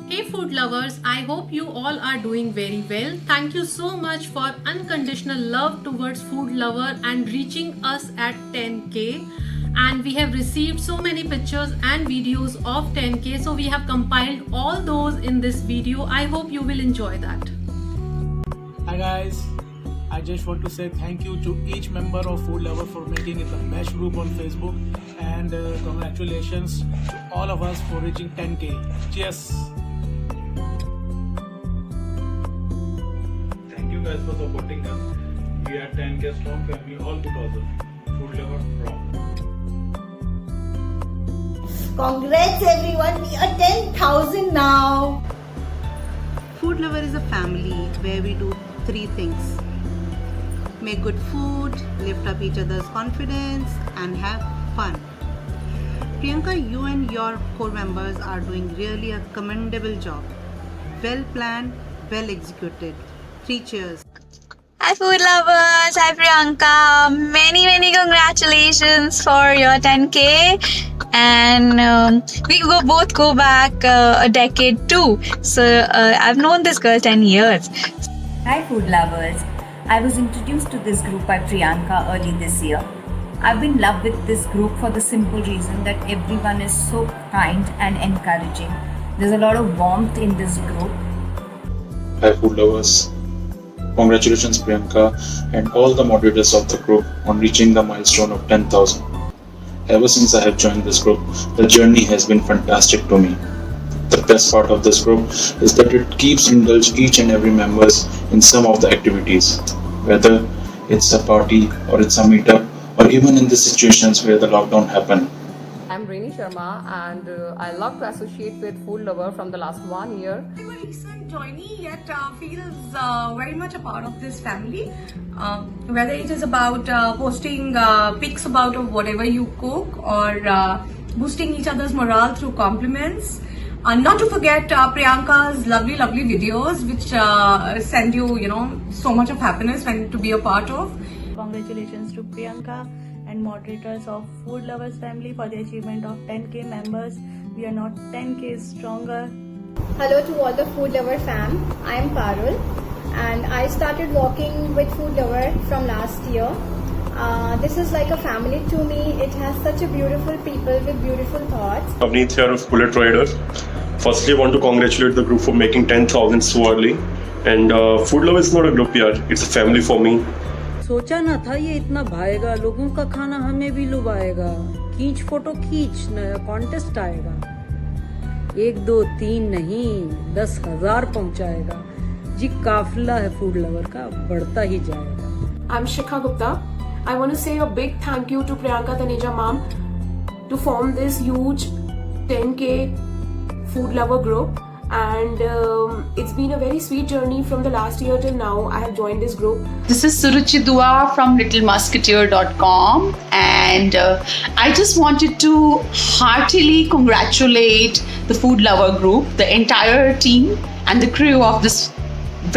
Hey food lovers, I hope you all are doing very well. Thank you so much for unconditional love towards food lover and reaching us at 10k. And we have received so many pictures and videos of 10k, so we have compiled all those in this video. I hope you will enjoy that. Hi guys, I just want to say thank you to each member of Food Lover for making it the best group on Facebook, and congratulations to all of us for reaching 10k. Cheers. Thank you guys for supporting us. We are 10k strong family all because of Food Lover from. Congrats everyone, we are 10,000 now. Food Lover is a family where we do three things: make good food, lift up each other's confidence, and have fun. Priyanka, you and your core members are doing really a commendable job. Well planned, well executed. 3 cheers. Hi food lovers, hi Priyanka. Many congratulations for your 10k. And we both go back a decade too. So I've known this girl 10 years. Hi food lovers. I was introduced to this group by Priyanka early this year. I've been in love with this group for the simple reason that everyone is so kind and encouraging. There's a lot of warmth in this group. Hi food lovers. Congratulations Priyanka and all the moderators of the group on reaching the milestone of 10,000. Ever since I have joined this group, the journey has been fantastic to me. The best part of this group is that it keeps indulge each and every members in some of the activities, whether it's a party or it's a meetup or even in the situations where the lockdown happened. I'm Rini Sharma, and I love to associate with Food Lover from the last 1 year. I'm a recent joinee, yet feels very much a part of this family. Whether it is about posting pics about of whatever you cook, or boosting each other's morale through compliments. Not to forget Priyanka's lovely videos, which send you, so much of happiness when to be a part of. Congratulations to Priyanka and moderators of Food Lovers family for the achievement of 10k members. We are not 10k stronger. Hello to all the Food Lover fam. I am Parul and I started walking with Food Lover from last year. This is like a family to me. It has such a beautiful people with beautiful thoughts. Avneet here of Bullet Rider. Firstly, I want to congratulate the group for making 10,000 so early. And Food Lover is not a group here, it's a family for me. सोचा ना था ये इतना भाएगा, लोगों का खाना हमें भी लुभाएगा. खींच फोटो खींच, नया कॉन्टेस्ट आएगा. 1 2 3 नहीं 10,000 पहुंचाएगा. जी काफिला है फूड लवर का, बढ़ता ही जाएगा. I'm Shikha Gupta. I want to say a big thank you to Priyanka Taneja ma'am to form this huge 10k food lover group, and it's been a very sweet journey from the last year till now. I have joined this group. This is Suruchi Dua from littlemusketeer.com, and I just wanted to heartily congratulate the food lover group, the entire team and the crew of this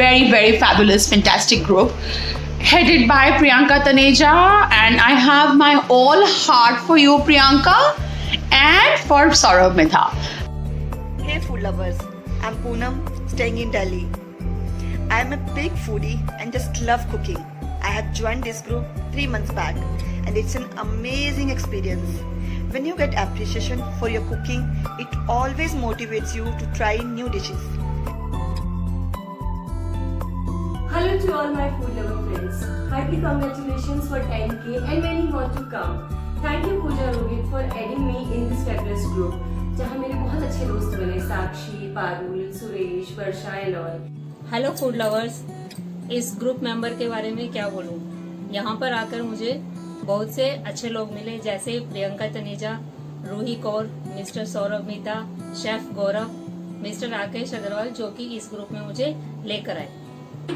very fabulous fantastic group headed by Priyanka Taneja, and I have my all heart for you Priyanka and for Saurabh Midha. Hey food lovers, I'm Poonam, staying in Delhi. I'm a big foodie and just love cooking. I have joined this group 3 months back and it's an amazing experience. When you get appreciation for your cooking, it always motivates you to try new dishes. Hello to all my food lover friends. Happy congratulations for 10k and many more to come. Thank you Pooja Rohit for adding me in this fabulous group. जहाँ मेरे बहुत अच्छे दोस्त बने, Sakshi, Parul, Suresh, Varsha and all. Hello food lovers, इस group member के बारे में क्या बोलूं. यहाँ पर आकर मुझे बहुत से अच्छे लोग मिले, जैसे प्रियंका तनेजा, रूही कौर, मिस्टर सौरभ मीता, शेफ गौरव, मिस्टर राकेश अग्रवाल, जो कि इस ग्रुप में मुझे लेकर आए.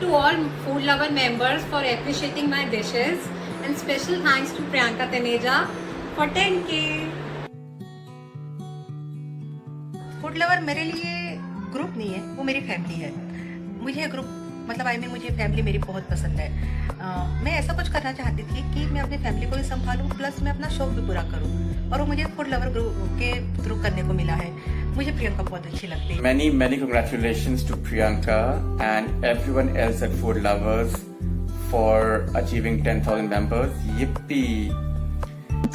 To all food lover members for appreciating my dishes, and special thanks to Priyanka Taneja for 10k. Food lover मेरे लिए ग्रुप नहीं है, वो मेरी फैमिली है. मुझे ग्रुप मतलब मुझे फैमिली मेरी बहुत पसंद है. मैं ऐसा कुछ करना चाहती थी कि मैं अपनी फैमिली को भी संभालूं, प्लस मैं अपना शौक भी पूरा करूं, और वो मुझे फूड लवर ग्रुप के थ्रू करने को मिला है. मुझे प्रियंका बहुत अच्छी लगती है. Many congratulations to Priyanka and everyone else at Food Lovers for achieving 10,000 members. Yippee!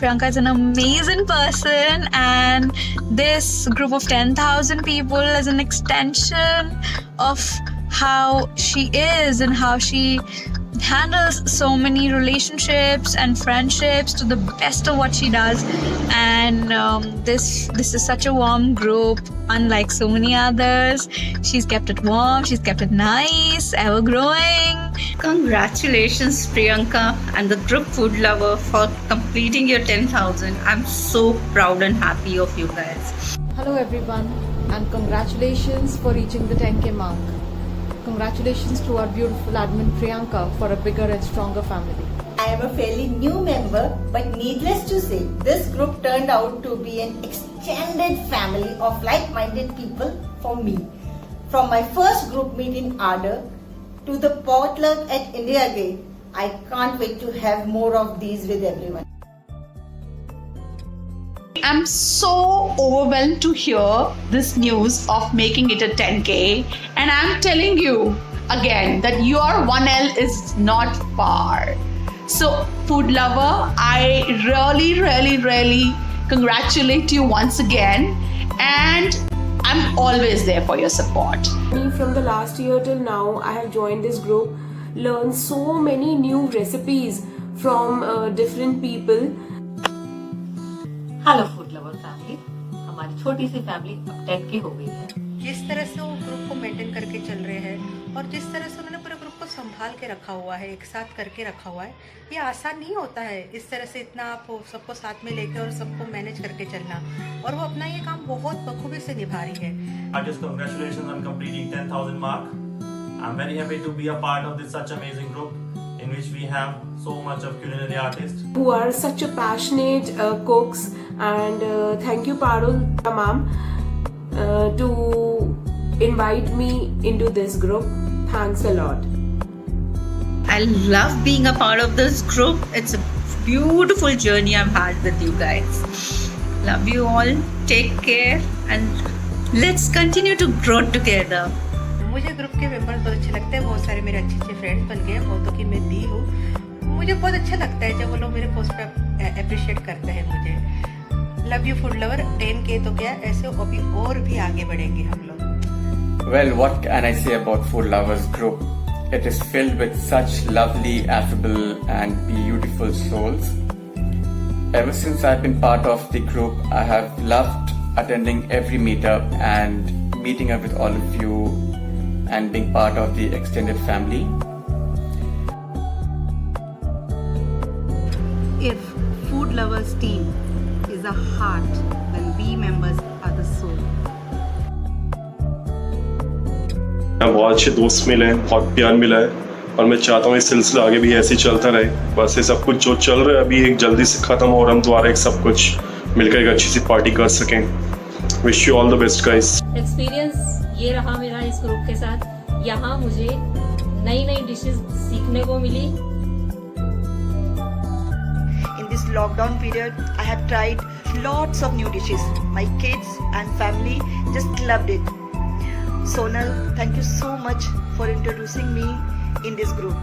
Priyanka is an amazing person, and this group of 10,000 people is an extension of how she is and how she handles so many relationships and friendships to the best of what she does. And this is such a warm group, unlike so many others. She's kept it warm, she's kept it nice, ever growing. Congratulations, Priyanka and the group Food Lover, for completing your 10,000. I'm so proud and happy of you guys. Hello everyone, and congratulations for reaching the 10K mark. Congratulations to our beautiful admin Priyanka for a bigger and stronger family. I am a fairly new member, but needless to say, this group turned out to be an extended family of like-minded people for me. From my first group meet in Ardor to the potluck at India Gate, I can't wait to have more of these with everyone. I'm so overwhelmed to hear this news of making it a 10K, and I'm telling you again that your 1L is not far. So, Food Lover, I really congratulate you once again, and I'm always there for your support. From the last year till now, I have joined this group, learned so many new recipes from different people. Hello food lover family, हमारी छोटी सी family अब 10K हो गई है. जिस तरह से वो ग्रुप को मेंटेन करके चल रहे हैं और जिस तरह से उन्होंने पूरे ग्रुप को संभाल के रखा हुआ है, एक साथ करके रखा हुआ है, ये आसान नहीं होता है. इस तरह से इतना आप सबको साथ में लेके और सबको मैनेज करके चलना, और वो अपना ये काम बहुत बखूबी से निभा रही है. Just congratulations on completing 10,000 mark. I'm very happy to be a part of this such amazing group in which we have so much of culinary artists who are such a passionate cooks, and thank you Parul ma'am to invite me into this group. Thanks a lot. I love being a part of this group. It's a beautiful journey I've had with you guys. Love you all. Take care and let's continue to grow together. मुझे group के members बहुत अच्छे लगते हैं. बहुत सारे मेरे अच्छे फ्रेंड्स बन गए हैं, बहुतों की मैं दी हूँ. मुझे बहुत अच्छा लगता है जब वो लोग मेरे पोस्ट पे अप्रिशिएट करते हैं मुझे. Love you food lover. 10K तो क्या, ऐसे अभी और भी आगे बढ़ेंगे हम लोग. Well, what can I say about Food Lovers group? It is filled with such lovely, affable and beautiful souls. Ever since I've been part of the group, I have loved attending every meetup and meeting up with all of you and being part of the extended family. If Food Lovers team is a heart, then we members are the soul. बहुत अच्छे दोस्त मिले हैं, बहुत प्यार मिला है, और मैं चाहता हूँ ये सिलसिला आगे भी ऐसे ही चलता रहे. बस ये सब कुछ जो चल रहा है अभी एक जल्दी से खत्म हो और हम दोबारा एक सब कुछ मिलकर एक अच्छी सी पार्टी कर सकें. Wish you all the best guys. Experience ये रहा मेरा इस ग्रुप के साथ. यहाँ मुझे नई डिशेस सीखने को मिली. In this lockdown period, I have tried lots of new dishes. My kids and family just loved it. Sonal, thank you so much for introducing me in this group.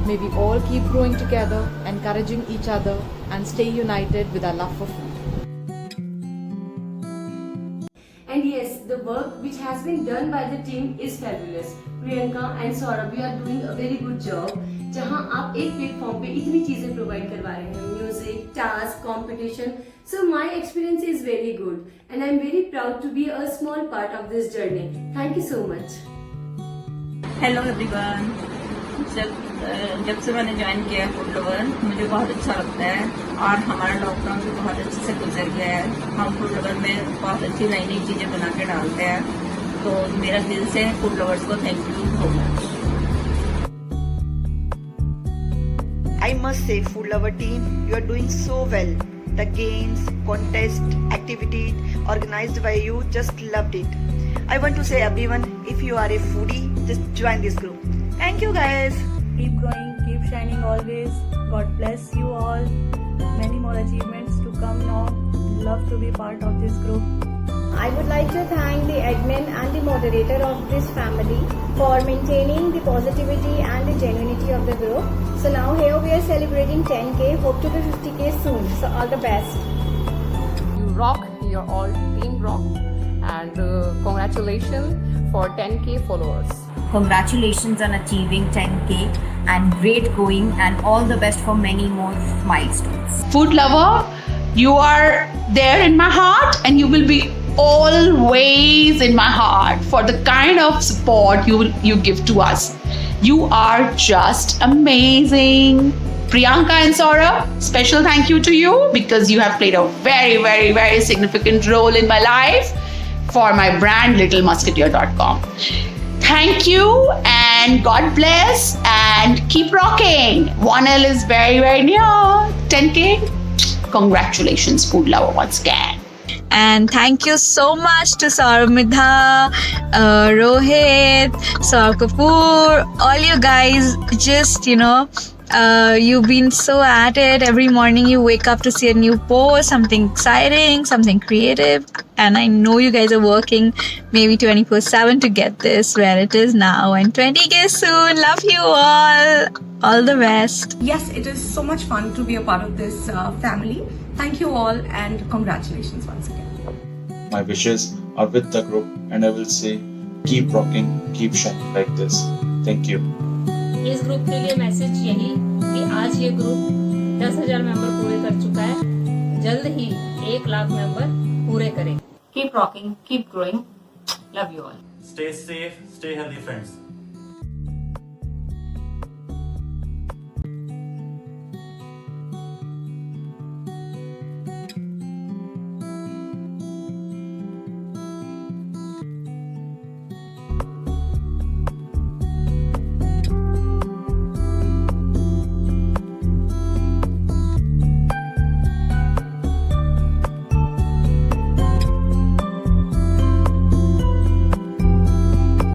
May we all keep growing together, encouraging each other, and stay united with our love for food. And yes, the work which has been done by the team is fabulous. Priyanka and Saurabh, you are doing a very good job. जहाँ आप एक platform पे इतनी चीजें provide करवा रहे हैं, music, task, competition. So my experience is very good, and I'm very proud to be a small part of this journey. Thank you so much. Hello everyone. जब से मैंने ज्वाइन किया है फूड लवर, मुझे बहुत अच्छा लगता है, और हमारा लॉकडाउन भी बहुत अच्छे से गुजर गया है. हम फूड लवर में बहुत अच्छी नई चीज़ें बना के डालते हैं, तो मेरा दिल से फूड लवर्स को thank you so much. I must say, Food Lover team, you are doing so well. The games, contest, activities organized by you, just loved it. I want to say everyone, if you are a foodie, just join this group. Thank you guys. Keep growing, keep shining always. God bless you all. Many more achievements to come now. love to be part of this group. I would like to thank the admin and the moderator of this family for maintaining the positivity and the genuinity of the group. So now here we are celebrating 10K, hope to be 50K soon. So all the best. You rock, you're all team rock, and congratulations for 10K followers. Congratulations on achieving 10K and great going, and all the best for many more milestones. Food lover, you are there in my heart, and you will be always in my heart for the kind of support you give to us. You are just amazing. Priyanka and Saurabh, special thank you to you because you have played a very, very, very significant role in my life for my brand littlemusketeer.com. Thank you and God bless and keep rocking. 1L is very, very near. 10K. Congratulations, food lover, once again. And thank you so much to Saurabh Midha, Rohit, Saurabh Kapoor, all you guys. Just, you've been so at it. Every morning you wake up to see a new post, something exciting, something creative. And I know you guys are working maybe 24/7 to get this where it is now. And 20K soon. Love you all. All the best. Yes, it is so much fun to be a part of this family. Thank you all and congratulations once again. My wishes are with the group, and I will say, keep rocking, keep shining like this. Thank you. इस group के लिए message यही कि आज ये group 10,000 member पूरे कर चुका है, जल्द ही 1 लाख मेंबर पूरे करें. Keep rocking, keep growing. Love you all. Stay safe, stay healthy, friends.